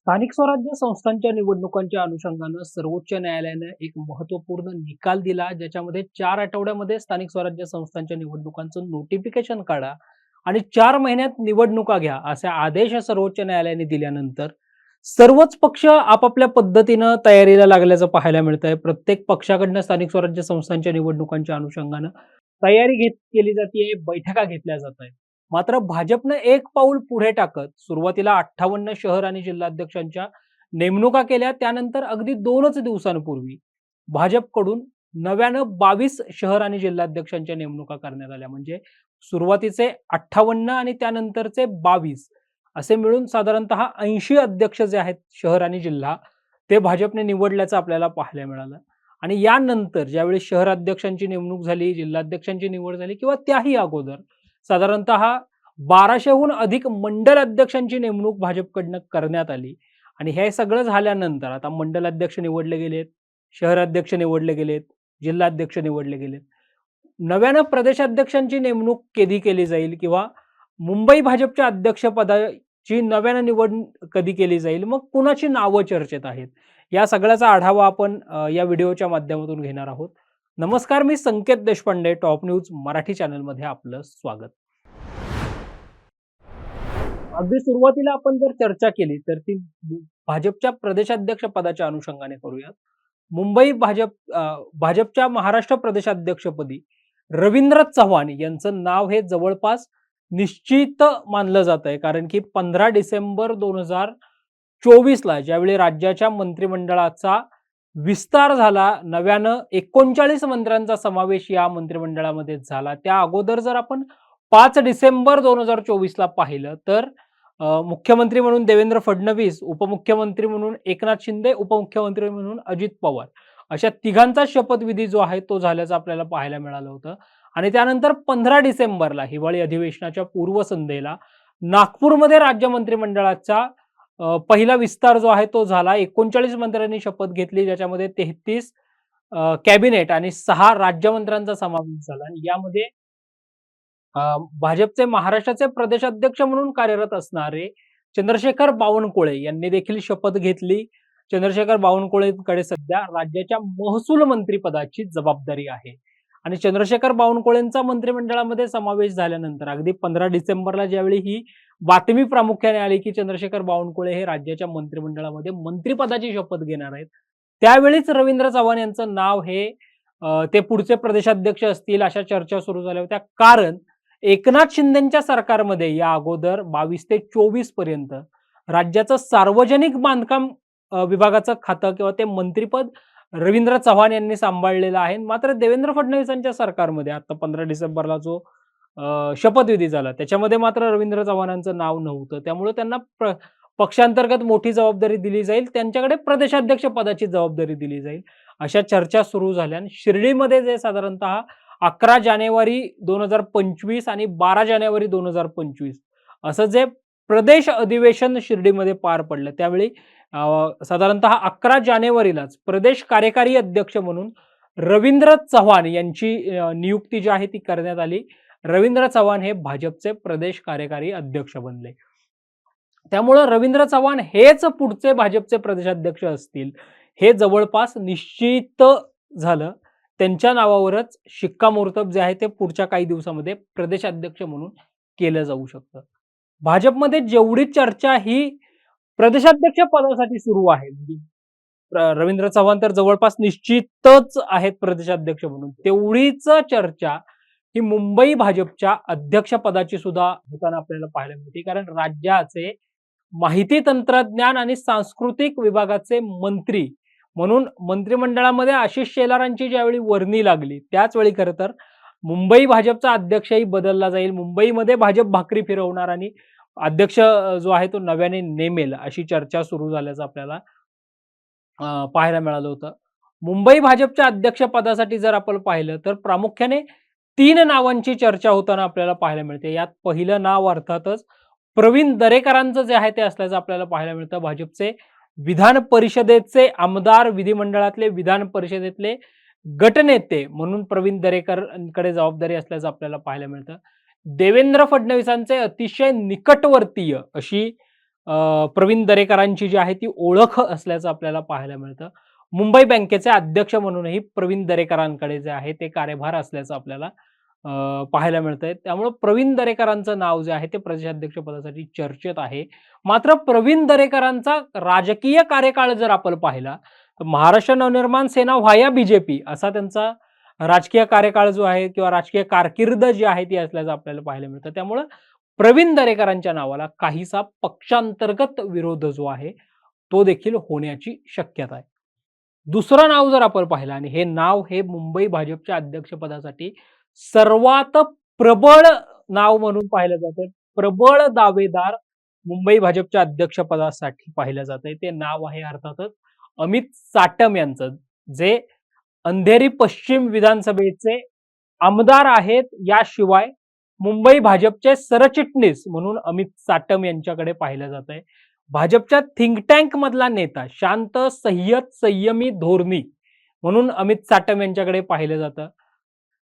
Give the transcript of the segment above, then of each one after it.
स्थानिक स्वराज्य संस्थांच्या निवडणुकांच्या अनुषंगानं सर्वोच्च न्यायालयानं एक महत्त्वपूर्ण निकाल दिला, ज्याच्यामध्ये 4 आठवड्यामध्ये स्थानिक स्वराज्य संस्थांच्या निवडणुकांचं नोटिफिकेशन काढा आणि 4 महिन्यात निवडणुका घ्या, असे आदेश सर्वोच्च न्यायालयाने दिल्यानंतर सर्वच पक्ष आपापल्या पद्धतीनं तयारीला लागल्याचं पाहायला मिळतंय. प्रत्येक पक्षाकडनं स्थानिक स्वराज्य संस्थांच्या निवडणुकांच्या अनुषंगानं तयारी केली जातीये, बैठका घेतल्या जात आहेत. मात्र भाजपनं एक पाऊल पुढे टाकत सुरुवातीला 58 शहर आणि जिल्हाध्यक्षांच्या नेमणुका केल्या. त्यानंतर अगदी 2च दिवसांपूर्वी भाजपकडून नव्यानं 22 शहर आणि जिल्हाध्यक्षांच्या नेमणुका करण्यात आल्या. म्हणजे सुरुवातीचे 58 आणि त्यानंतरचे 22 असे मिळून साधारणतः 80 अध्यक्ष जे आहेत शहर आणि जिल्हा, ते भाजपने निवडल्याचं आपल्याला पाहायला मिळालं. आणि यानंतर ज्यावेळी शहराध्यक्षांची नेमणूक झाली, जिल्हाध्यक्षांची निवड झाली किंवा त्याही अगोदर साधारणतः 1200हून अधिक मंडल अध्यक्षांची नेमणूक भाजपकडनं करण्यात आली. आणि हे सगळं झाल्यानंतर आता मंडल अध्यक्ष निवडले गेलेत, शहराध्यक्ष निवडले गेलेत, जिल्हाध्यक्ष निवडले गेलेत. नव्यानं प्रदेशाध्यक्षांची नेमणूक कधी केली जाईल किंवा मुंबई भाजपच्या अध्यक्षपदाची नव्यानं निवड कधी केली जाईल, मग कुणाची नावं चर्चेत आहेत, या सगळ्याचा आढावा आपण या व्हिडिओच्या माध्यमातून घेणार आहोत. नमस्कार, मी संकेत देशपांडे, टॉप न्यूज मराठी चॅनलमध्ये आपलं स्वागत. अगदी सुरुवातीला आपण जर चर्चा केली तर ती भाजपच्या प्रदेशाध्यक्ष पदाच्या अनुषंगाने करूयात. भाजपच्या महाराष्ट्र प्रदेशाध्यक्षपदी रवींद्र चव्हाण यांचं नाव हे जवळपास निश्चित मानलं जात आहे. कारण की 15 डिसेंबर 2024ला ज्यावेळी राज्याच्या मंत्रिमंडळाचा विस्तार झाला, नव्यानं 39 मंत्र्यांचा समावेश या मंत्रिमंडळामध्ये झाला. त्या अगोदर जर आपण 5 डिसेंबर 2024ला पाहिलं तर मुख्यमंत्री म्हणून देवेंद्र फडणवीस, उपमुख्यमंत्री म्हणून एकनाथ शिंदे, उपमुख्यमंत्री म्हणून अजित पवार, अशा तिघांचा शपथविधी जो आहे तो झाल्याचं आपल्याला पाहायला मिळालं होतं. आणि त्यानंतर 15 डिसेंबरला हिवाळी अधिवेशनाच्या पूर्वसंध्येला नागपूरमध्ये राज्य मंत्रिमंडळाचा पहिला विस्तार जो आहे तो झाला. 39 मंत्र्यांनी शपथ घेतली, ज्याच्यामध्ये 33 कॅबिनेट आणि 6 राज्यमंत्र्यांचा समावेश झाला. आणि यामध्ये भाजपचे महाराष्ट्राचे प्रदेशाध्यक्ष म्हणून कार्यरत असणारे चंद्रशेखर बावनकुळे यांनी देखील शपथ घेतली. चंद्रशेखर बावनकुळेंकडे सध्या राज्याच्या महसूल मंत्री पदाची जबाबदारी आहे. आणि चंद्रशेखर बावनकुळेंचा मंत्रिमंडळामध्ये समावेश झाल्यानंतर अगदी 15 डिसेंबरला ज्यावेळी ही बातमी प्रामुख्याने आली की चंद्रशेखर बावनकुळे हे राज्याच्या मंत्रिमंडळामध्ये मंत्रिपदाची शपथ घेणार आहेत, त्यावेळीच रवींद्र चव्हाण यांचं नाव हे ते पुढचे प्रदेशाध्यक्ष असतील अशा चर्चा सुरू झाल्या होत्या. कारण एकनाथ शिंदेच्या सरकारमध्ये या अगोदर 22 ते 24 पर्यंत राज्याचं सार्वजनिक बांधकाम विभागाचं खातं किंवा ते मंत्रिपद रवींद्र चव्हाण यांनी सांभाळलेलं आहे. मात्र देवेंद्र फडणवीसांच्या सरकारमध्ये आता 15 डिसेंबरला जो शपथविधी झाला त्याच्यामध्ये मात्र रवींद्र चव्हाणांचं नाव नव्हतं. त्यामुळे त्यांना पक्षांतर्गत मोठी जबाबदारी दिली जाईल, त्यांच्याकडे प्रदेशाध्यक्ष पदाची जबाबदारी दिली जाईल, अशा चर्चा सुरू झाल्या. शिर्डीमध्ये जे साधारणतः 11 जानेवारी 2025 आणि 12 जानेवारी 2025 असं जे प्रदेश अधिवेशन शिर्डीमध्ये पार पडलं, त्यावेळी साधारणतः 11 जानेवारीलाच प्रदेश कार्यकारी अध्यक्ष म्हणून रवींद्र चव्हाण यांची नियुक्ती जी आहे ती करण्यात आली. रवींद्र चव्हाण हे भाजपचे प्रदेश कार्यकारी अध्यक्ष बनले. त्यामुळे रवींद्र चव्हाण हेच पुढचे भाजपचे प्रदेशाध्यक्ष असतील हे जवळपास निश्चित झालं. त्यांच्या नावावरच शिक्कामोर्तब जे आहे ते पुढच्या काही दिवसामध्ये प्रदेशाध्यक्ष म्हणून केलं जाऊ शकतं. भाजपमध्ये जेवढी चर्चा ही प्रदेशाध्यक्ष पदासाठी सुरू आहे, म्हणजे रवींद्र चव्हाण तर जवळपास निश्चितच आहेत प्रदेशाध्यक्ष म्हणून, तेवढीच चर्चा ही मुंबई भाजपच्या अध्यक्षपदाची सुद्धा होताना आपल्याला पाहायला मिळते. कारण राज्याचे माहिती तंत्रज्ञान आणि सांस्कृतिक विभागाचे मंत्री म्हणून मंत्रिमंडळामध्ये आशिष शेलारांची ज्यावेळी वर्णी लागली, त्याच वेळी खरं तर मुंबई भाजपचा अध्यक्षही बदलला जाईल. मुंबईमध्ये भाजप भाकरी फिरवणार आणि अध्यक्ष जो आहे तो नव्याने नेमेल, अशी चर्चा सुरू झाल्याचं आपल्याला पाहायला मिळालं होतं. मुंबई भाजपच्या अध्यक्षपदासाठी जर आपण पाहिलं तर प्रामुख्याने 3 नावांची चर्चा होताना आपल्याला पाहायला मिळते. यात पहिलं नाव अर्थातच प्रवीण दरेकरांचं जे आहे ते असल्याचं आपल्याला पाहायला मिळतं. भाजपचे विधान परिषदेचे आमदार, विधिमंडळातले विधान परिषदेतले गटनेते म्हणून प्रवीण दरेकरांकडे जबाबदारी असल्याचं आपल्याला पाहायला मिळतं. देवेंद्र फडणवीसांचे अतिशय निकटवर्तीय अशी प्रवीण दरेकरांची जी आहे ती ओळख असल्याचं आपल्याला पाहायला मिळतं. मुंबई बँकेचे अध्यक्ष म्हणूनही प्रवीण दरेकरांकडे जे आहे ते कार्यभार असल्याचं आपल्याला पाहायला मिळतंय. त्यामुळं प्रवीण दरेकरांचं नाव जे आहे ते प्रदेशाध्यक्ष पदासाठी चर्चेत आहे. मात्र प्रवीण दरेकरांचा राजकीय कार्यकाळ जर आपण पाहिला, तर महाराष्ट्र नवनिर्माण सेना व्हाया बीजेपी असा त्यांचा राजकीय कार्यकाळ जो आहे किंवा राजकीय कारकीर्द जी आहे ती असल्याचं आपल्याला पाहायला मिळतं. त्यामुळं प्रवीण दरेकरांच्या नावाला काहीसा पक्षांतर्गत विरोध जो आहे, तो देखील होण्याची शक्यता आहे. दुसरं नाव जर आपण पाहिलं आणि हे नाव हे मुंबई भाजपच्या अध्यक्षपदासाठी सर्वात प्रबळ नाव म्हणून पाहिलं जातं. प्रबळ दावेदार मुंबई भाजपच्या अध्यक्षपदासाठी पाहिलं जातंय. ते नाव आहे अर्थातच अमित साटम यांचं, जे अंधेरी पश्चिम विधानसभेचे आमदार आहेत. याशिवाय मुंबई भाजपचे सरचिटणीस म्हणून अमित साटम यांच्याकडे पाहिलं जातंय. भाजपच्या थिंक टँक मधला नेता, शांत, संयमी, धोरणी म्हणून अमित साटम यांच्याकडे पाहिलं जातं.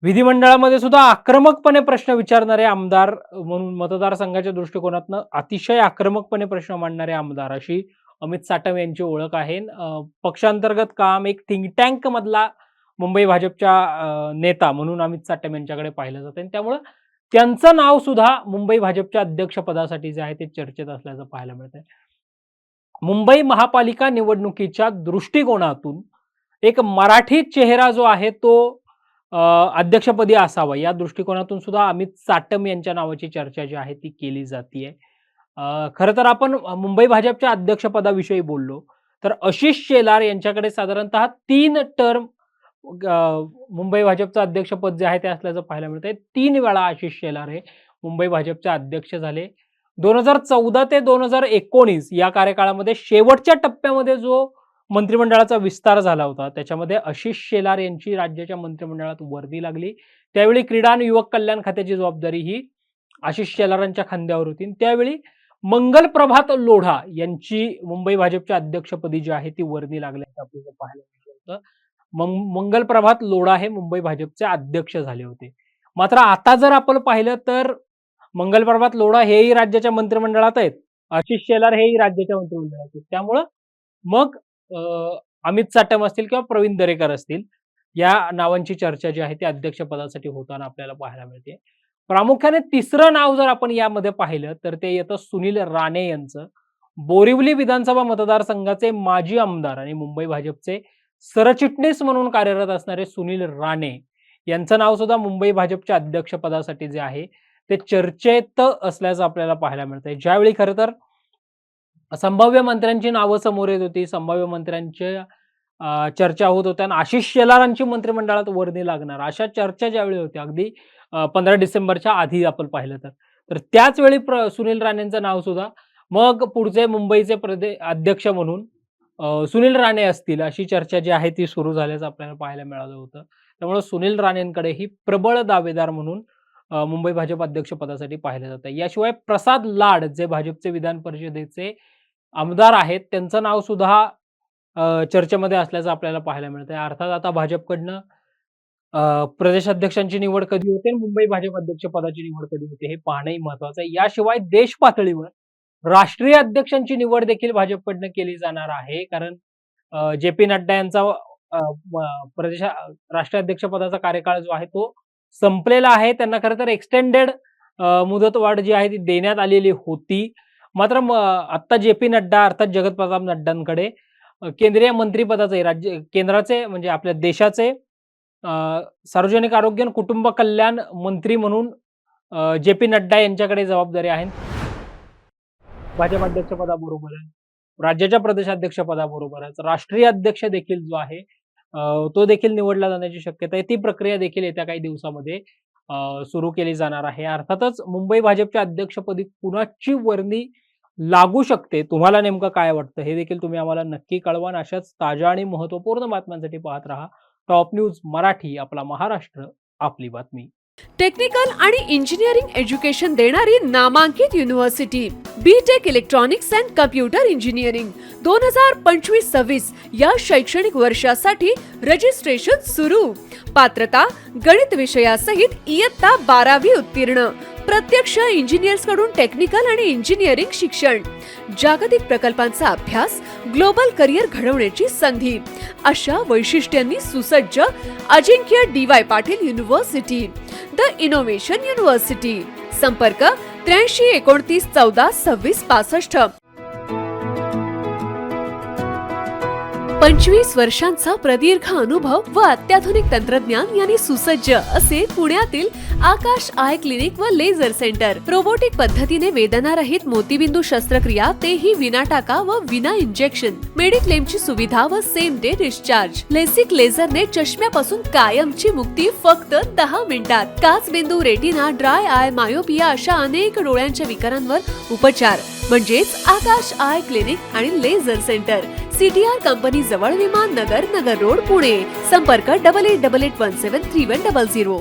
विधिमंडळामध्ये सुद्धा आक्रमकपणे प्रश्न विचारणारे आमदार म्हणून मतदारसंघाच्या दृष्टिकोनातून अतिशय आक्रमकपणे प्रश्न मांडणारे आमदार अशी अमित साटम यांची ओळख आहे. पक्षांतर्गत काम, एक थिंक टँक मधला मुंबई भाजपच्या नेता म्हणून अमित साटम यांच्याकडे पाहिलं जातं. त्यामुळं त्यांचं नाव सुद्धा मुंबई भाजपच्या अध्यक्षपदासाठी जे आहे ते चर्चेत असल्याचं पाहायला मिळतंय. मुंबई महापालिका निवडणुकीच्या दृष्टिकोनातून एक मराठी चेहरा जो आहे तो अध्यक्षपदी असावा या दृष्टिकोनातून सुद्धा अमित साटम यांच्या नावाची चर्चा जी आहे ती केली जातीये. खरं तर आपण मुंबई भाजपच्या अध्यक्षपदाविषयी बोललो तर आशिष शेलार यांच्याकडे साधारणतः 3 टर्म मुंबई भाजपचं अध्यक्षपद जे आहे ते असल्याचं पाहायला मिळतंय. 3 वेळा आशिष शेलार हे मुंबई भाजपचे अध्यक्ष झाले. 2014 ते 2019 या कार्यकाळामध्ये शेवटच्या टप्प्यामध्ये जो मंत्रिमंडळाचा विस्तार झाला होता त्याच्यामध्ये आशिष शेलार यांची राज्याच्या मंत्रिमंडळात वर्दी लागली. त्यावेळी क्रीडा आणि युवक कल्याण खात्याची जबाबदारी ही आशिष शेलारांच्या खांद्यावर होती. त्यावेळी मंगल प्रभात लोढा यांची मुंबई भाजपच्या अध्यक्षपदी जी आहे ती वर्दी लागल्याचं आपल्याला पाहायला मिळालं होतं. मंगल प्रभात लोढा हे मुंबई भाजपचे अध्यक्ष झाले होते. मात्र आता जर आपण पाहिलं तर मंगल प्रभात लोढा हेही राज्याच्या मंत्रिमंडळात आहेत, आशिष शेलार हेही राज्याच्या मंत्रिमंडळात आहेत. त्यामुळं मग अमित साटम असतील किंवा प्रवीण दरेकर असतील या नावांची चर्चा जी आहे ती अध्यक्षपदासाठी होताना आपल्याला पाहायला मिळते. प्रामुख्याने तिसरं नाव जर आपण यामध्ये पाहिलं तर ते येतं सुनील राणे यांचं. बोरिवली विधानसभा मतदारसंघाचे माजी आमदार आणि मुंबई भाजपचे सरचिटणीस म्हणून कार्यरत असणारे सुनील राणे यांचं नाव सुद्धा मुंबई भाजपच्या अध्यक्षपदासाठी जे आहे ते चर्चेत असल्याचं आपल्याला पाहायला मिळतंय. ज्यावेळी खरं तर संभाव्य मंत्र्यांची नावं समोर येत होती, संभाव्य मंत्र्यांच्या चर्चा होत होत्या आणि आशिष शेलारांची मंत्रिमंडळात वर्दी लागणार अशा चर्चा ज्यावेळी होत्या अगदी 15 डिसेंबरच्या आधी आपण पाहिलं तर त्याच वेळी सुनील राणेंचं नाव सुद्धा मग पुढचे मुंबईचे अध्यक्ष म्हणून सुनील राणे असतील अशी चर्चा जी आहे ती सुरू झाल्याचं आपल्याला पाहायला मिळालं होतं. त्यामुळे सुनील राणेंकडेही प्रबळ दावेदार म्हणून मुंबई भाजप अध्यक्षपदासाठी पाहिलं जातं. याशिवाय प्रसाद लाड जे भाजपचे विधान परिषदेचे आमदार आहेत त्यांचं नाव सुद्धा चर्चेमध्ये असल्याचं आपल्याला पाहायला मिळतंय. अर्थात आता भाजपकडनं प्रदेशाध्यक्षांची निवड कधी होते, मुंबई भाजप अध्यक्षपदाची निवड कधी होते हे पाहणंही महत्वाचं आहे. याशिवाय देश पातळीवर राष्ट्रीय अध्यक्षांची निवड देखील भाजपकडनं केली जाणार आहे. कारण जे पी नड्डा यांचा राष्ट्रीय अध्यक्षपदाचा कार्यकाळ जो आहे तो संपलेला आहे. त्यांना खरं तर एक्सटेंडेड मुदतवाढ जी आहे ती देण्यात आलेली होती. मात्र आता जे पी नड्डा अर्थात जगत प्रताप नड्डांकडे केंद्रीय मंत्रिपदाचे केंद्राचे म्हणजे आपल्या देशाचे सार्वजनिक आरोग्य आणि कुटुंब कल्याण मंत्री म्हणून जे पी नड्डा यांच्याकडे जबाबदारी आहे. भाजप अध्यक्षपदाबरोबरच राज्याच्या प्रदेशाध्यक्षपदाबरोबरच राष्ट्रीय अध्यक्ष देखील जो आहे तो देखील निवडला जाण्याची शक्यता आहे. ती प्रक्रिया देखील येत्या काही दिवसामध्ये सुरू केली जाणार आहे. अर्थातच मुंबई भाजपच्या अध्यक्षपदी कुणाची वर्णी लागू शकते, तुम्हाला नेमकं काय वाटतं हे देखील तुम्ही आम्हाला नक्की कळवा. अशाच ताज्या आणि महत्त्वपूर्ण बातम्यांसाठी पाहत राहा टॉप न्यूज मराठी, आपला महाराष्ट्र आपली बातमी. टेक्निकल आणि इंजिनिअरिंग एज्युकेशन देणारी नामांकित university B.Tech electronics and computer engineering 2025-26 या शैक्षणिक वर्षासाठी रजिस्ट्रेशन सुरू. पात्रता गणित विषयासहित इयत्ता 12वी उत्तीर्ण, प्रत्यक्ष इंजिनियर्स कडून टेक्निकल आणि इंजिनिअरिंग शिक्षण, जागतिक प्रकल्पांचा अभ्यास, ग्लोबल करिअर घडवण्याची संधी अशा वैशिष्ट्यांनी सुसज्ज अजिंक्य DY Patil university, the innovation university. संपर्क 83 29 14 26 65. 25 वर्षांचा प्रदीर्घ अनुभव व अत्याधुनिक तंत्रज्ञान यांनी सुसज्ज असे पुण्यातील आकाश आय क्लिनिक व लेझर सेंटर. रोबोटिक पद्धतीने वेदनारहित मोतीबिंदू शस्त्रक्रिया, तेही विना टाका व विना इंजेक्शन. मेडिक्लेमची सुविधा व सेम डे डिस्चार्ज. लेसिक लेझरने चष्म्यापासून कायमची मुक्ती फक्त 10 मिनिटात. काचबिंदू, रेटिना, ड्राय आय, मायोपिया अशा अनेक डोळ्यांच्या विकारांवर उपचार म्हणजेच आकाश आय क्लिनिक आणि लेझर सेंटर. CTR कंपनी जवळ, विमान नगर, नगर रोड, पुणे. संपर्क 8888173100.